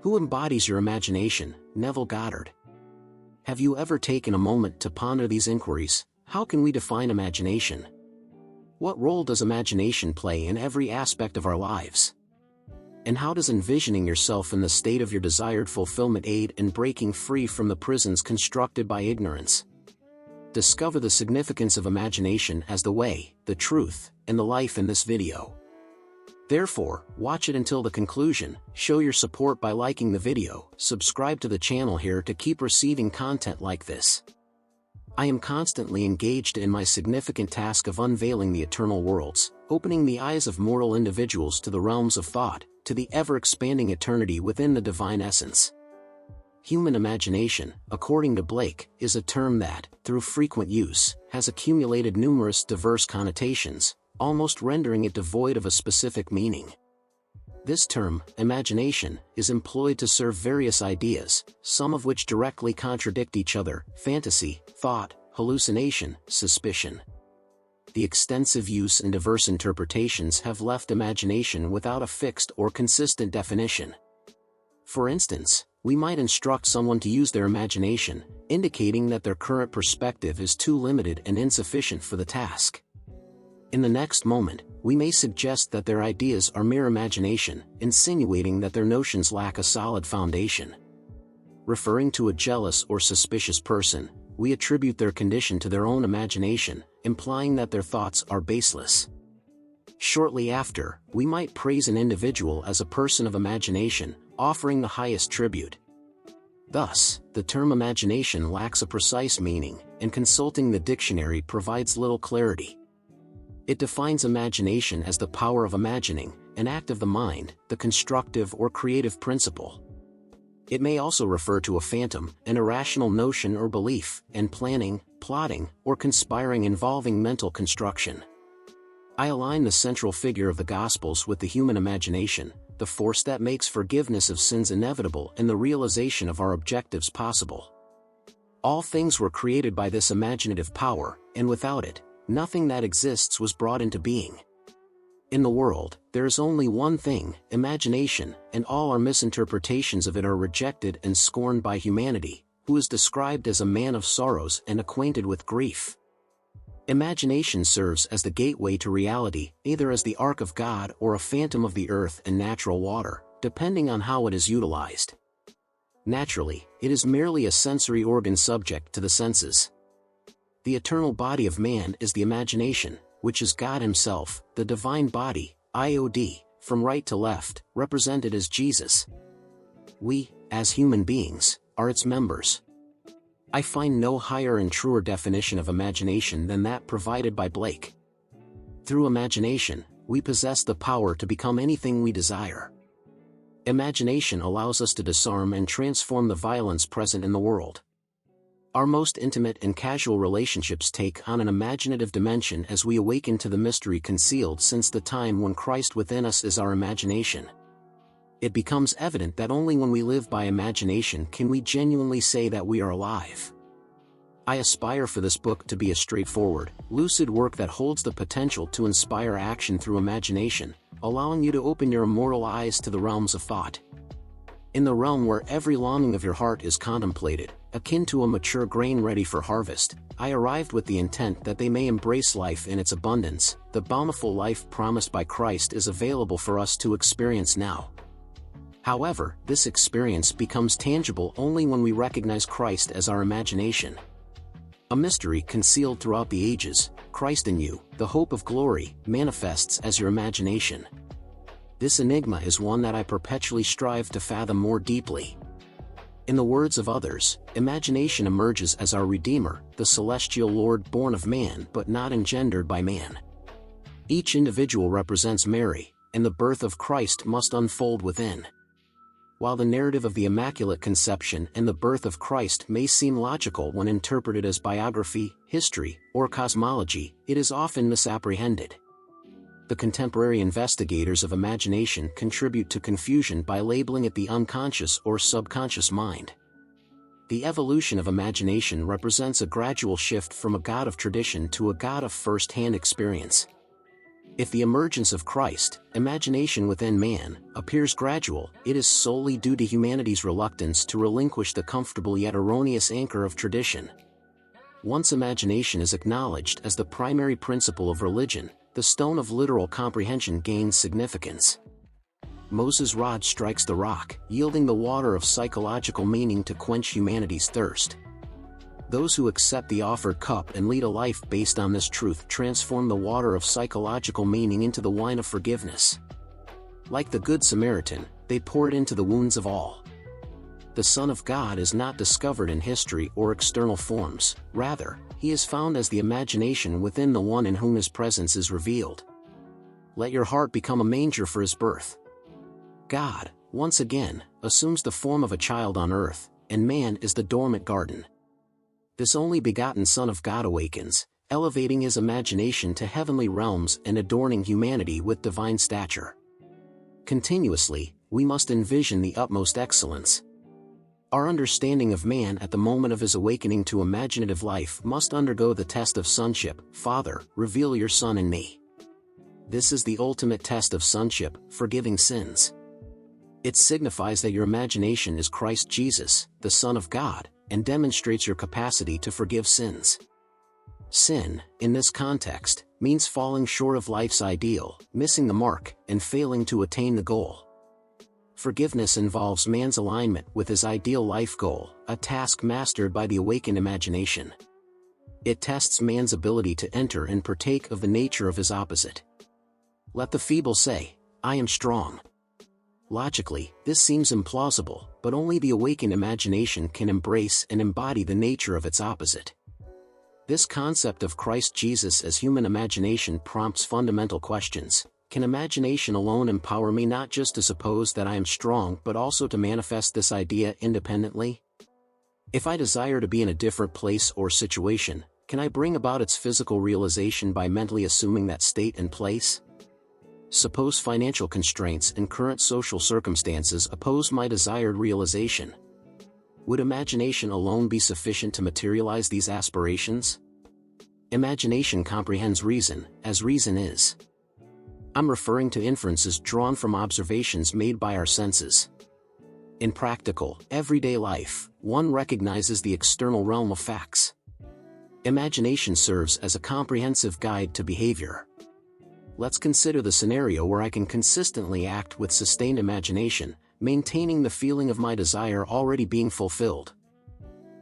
Who embodies your imagination? Neville Goddard. Have you ever taken a moment to ponder these inquiries? How can we define imagination? What role does imagination play in every aspect of our lives? And how does envisioning yourself in the state of your desired fulfillment aid in breaking free from the prisons constructed by ignorance? Discover the significance of imagination as the way, the truth, and the life in this video. Therefore, watch it until the conclusion, show your support by liking the video, subscribe to the channel here to keep receiving content like this. I am constantly engaged in my significant task of unveiling the eternal worlds, opening the eyes of mortal individuals to the realms of thought, to the ever-expanding eternity within the divine essence. Human imagination, according to Blake, is a term that, through frequent use, has accumulated numerous diverse connotations, almost rendering it devoid of a specific meaning. This term, imagination, is employed to serve various ideas, some of which directly contradict each other: fantasy, thought, hallucination, suspicion. The extensive use and diverse interpretations have left imagination without a fixed or consistent definition. For instance, we might instruct someone to use their imagination, indicating that their current perspective is too limited and insufficient for the task. In the next moment, we may suggest that their ideas are mere imagination, insinuating that their notions lack a solid foundation. Referring to a jealous or suspicious person, we attribute their condition to their own imagination, implying that their thoughts are baseless. Shortly after, we might praise an individual as a person of imagination, offering the highest tribute. Thus, the term imagination lacks a precise meaning, and consulting the dictionary provides little clarity. It defines imagination as the power of imagining, an act of the mind, the constructive or creative principle. It may also refer to a phantom, an irrational notion or belief, and planning, plotting, or conspiring involving mental construction. I align the central figure of the Gospels with the human imagination, the force that makes forgiveness of sins inevitable and the realization of our objectives possible. All things were created by this imaginative power, and without it, nothing that exists was brought into being. In the world, there is only one thing, imagination, and all our misinterpretations of it are rejected and scorned by humanity, who is described as a man of sorrows and acquainted with grief. Imagination serves as the gateway to reality, either as the ark of God or a phantom of the earth and natural water, depending on how it is utilized. Naturally, it is merely a sensory organ subject to the senses. The eternal body of man is the imagination, which is God Himself, the divine body, IOD, from right to left, represented as Jesus. We, as human beings, are its members. I find no higher and truer definition of imagination than that provided by Blake. Through imagination, we possess the power to become anything we desire. Imagination allows us to disarm and transform the violence present in the world. Our most intimate and casual relationships take on an imaginative dimension as we awaken to the mystery concealed since the time when Christ within us is our imagination. It becomes evident that only when we live by imagination can we genuinely say that we are alive. I aspire for this book to be a straightforward, lucid work that holds the potential to inspire action through imagination, allowing you to open your immortal eyes to the realms of thought. In the realm where every longing of your heart is contemplated, akin to a mature grain ready for harvest, I arrived with the intent that they may embrace life in its abundance. The bountiful life promised by Christ is available for us to experience now. However, this experience becomes tangible only when we recognize Christ as our imagination. A mystery concealed throughout the ages, Christ in you, the hope of glory, manifests as your imagination. This enigma is one that I perpetually strive to fathom more deeply. In the words of others, imagination emerges as our Redeemer, the celestial Lord born of man but not engendered by man. Each individual represents Mary, and the birth of Christ must unfold within. While the narrative of the Immaculate Conception and the birth of Christ may seem logical when interpreted as biography, history, or cosmology, it is often misapprehended. The contemporary investigators of imagination contribute to confusion by labeling it the unconscious or subconscious mind. The evolution of imagination represents a gradual shift from a god of tradition to a god of first-hand experience. If the emergence of Christ, imagination within man, appears gradual, it is solely due to humanity's reluctance to relinquish the comfortable yet erroneous anchor of tradition. Once imagination is acknowledged as the primary principle of religion, the stone of literal comprehension gains significance. Moses' rod strikes the rock, yielding the water of psychological meaning to quench humanity's thirst. Those who accept the offered cup and lead a life based on this truth transform the water of psychological meaning into the wine of forgiveness. Like the Good Samaritan, they pour it into the wounds of all. The Son of God is not discovered in history or external forms, rather, he is found as the imagination within the one in whom his presence is revealed. Let your heart become a manger for his birth. God, once again, assumes the form of a child on earth, and man is the dormant garden. This only begotten Son of God awakens, elevating his imagination to heavenly realms and adorning humanity with divine stature. Continuously, we must envision the utmost excellence. Our understanding of man at the moment of his awakening to imaginative life must undergo the test of sonship. Father, reveal your Son in me. This is the ultimate test of sonship, forgiving sins. It signifies that your imagination is Christ Jesus, the Son of God, and demonstrates your capacity to forgive sins. Sin, in this context, means falling short of life's ideal, missing the mark, and failing to attain the goal. Forgiveness involves man's alignment with his ideal life goal, a task mastered by the awakened imagination. It tests man's ability to enter and partake of the nature of his opposite. Let the feeble say, I am strong. Logically, this seems implausible, but only the awakened imagination can embrace and embody the nature of its opposite. This concept of Christ Jesus as human imagination prompts fundamental questions. Can imagination alone empower me not just to suppose that I am strong but also to manifest this idea independently? If I desire to be in a different place or situation, can I bring about its physical realization by mentally assuming that state and place? Suppose financial constraints and current social circumstances oppose my desired realization. Would imagination alone be sufficient to materialize these aspirations? Imagination comprehends reason, as reason is. I'm referring to inferences drawn from observations made by our senses. In practical, everyday life, one recognizes the external realm of facts. Imagination serves as a comprehensive guide to behavior. Let's consider the scenario where I can consistently act with sustained imagination, maintaining the feeling of my desire already being fulfilled.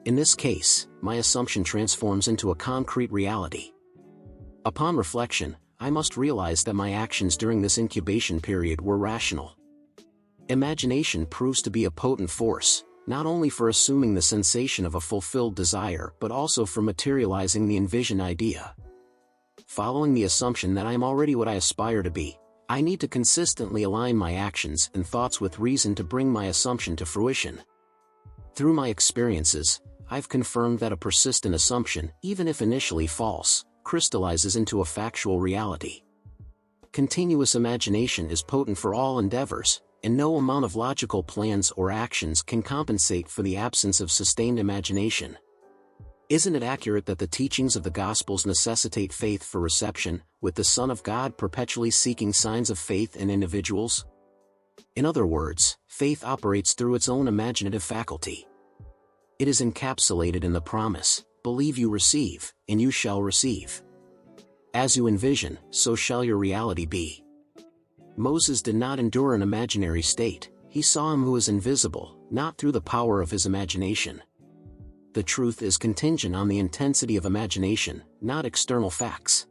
In this case, my assumption transforms into a concrete reality. Upon reflection, I must realize that my actions during this incubation period were rational. Imagination proves to be a potent force, not only for assuming the sensation of a fulfilled desire but also for materializing the envisioned idea. Following the assumption that I am already what I aspire to be, I need to consistently align my actions and thoughts with reason to bring my assumption to fruition. Through my experiences, I've confirmed that a persistent assumption, even if initially false, crystallizes into a factual reality. Continuous imagination is potent for all endeavors, and no amount of logical plans or actions can compensate for the absence of sustained imagination. Isn't it accurate that the teachings of the Gospels necessitate faith for reception, with the Son of God perpetually seeking signs of faith in individuals? In other words, faith operates through its own imaginative faculty. It is encapsulated in the promise, believe you receive, and you shall receive. As you envision, so shall your reality be. Moses did not endure an imaginary state, he saw him who is invisible, not through the power of his imagination. The truth is contingent on the intensity of imagination, not external facts.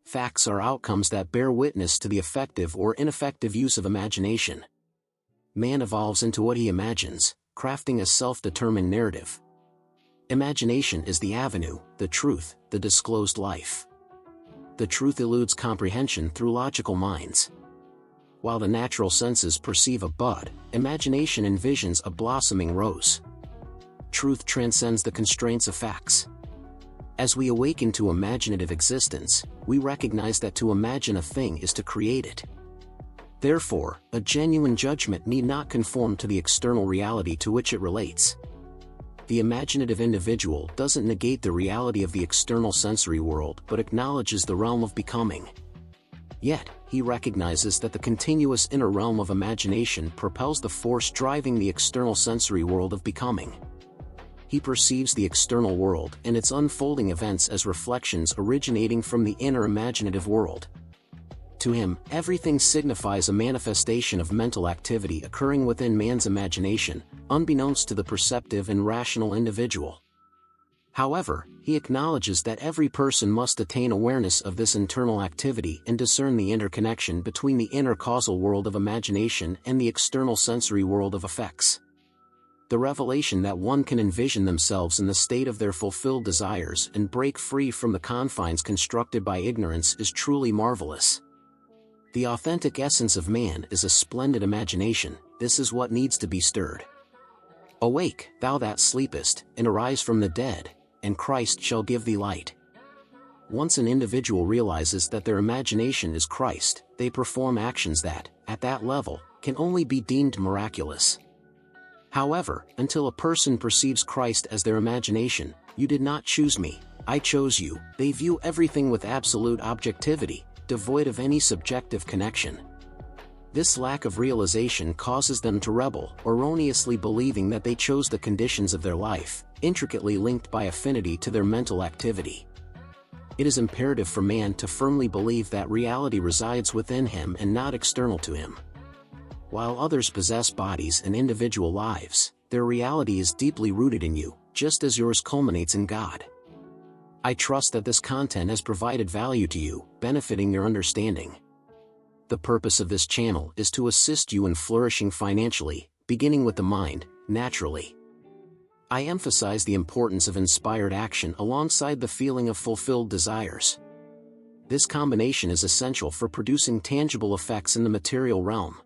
Facts are outcomes that bear witness to the effective or ineffective use of imagination. Man evolves into what he imagines, crafting a self-determined narrative. Imagination is the avenue, the truth, the disclosed life. The truth eludes comprehension through logical minds. While the natural senses perceive a bud, imagination envisions a blossoming rose. Truth transcends the constraints of facts. As we awaken to imaginative existence, we recognize that to imagine a thing is to create it. Therefore, a genuine judgment need not conform to the external reality to which it relates. The imaginative individual doesn't negate the reality of the external sensory world but acknowledges the realm of becoming. Yet, he recognizes that the continuous inner realm of imagination propels the force driving the external sensory world of becoming. He perceives the external world and its unfolding events as reflections originating from the inner imaginative world. To him, everything signifies a manifestation of mental activity occurring within man's imagination, unbeknownst to the perceptive and rational individual. However, he acknowledges that every person must attain awareness of this internal activity and discern the interconnection between the inner causal world of imagination and the external sensory world of effects. The revelation that one can envision themselves in the state of their fulfilled desires and break free from the confines constructed by ignorance is truly marvelous. The authentic essence of man is a splendid imagination. This is what needs to be stirred. Awake, thou that sleepest, and arise from the dead, and Christ shall give thee light. Once an individual realizes that their imagination is Christ, they perform actions that, at that level, can only be deemed miraculous. However, until a person perceives Christ as their imagination, "You did not choose me, I chose you," they view everything with absolute objectivity, devoid of any subjective connection. This lack of realization causes them to rebel, erroneously believing that they chose the conditions of their life, intricately linked by affinity to their mental activity. It is imperative for man to firmly believe that reality resides within him and not external to him. While others possess bodies and individual lives, their reality is deeply rooted in you, just as yours culminates in God. I trust that this content has provided value to you, benefiting your understanding. The purpose of this channel is to assist you in flourishing financially, beginning with the mind, naturally. I emphasize the importance of inspired action alongside the feeling of fulfilled desires. This combination is essential for producing tangible effects in the material realm.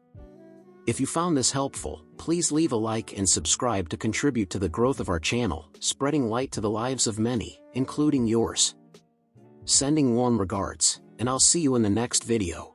If you found this helpful, please leave a like and subscribe to contribute to the growth of our channel, spreading light to the lives of many, including yours. Sending warm regards, and I'll see you in the next video.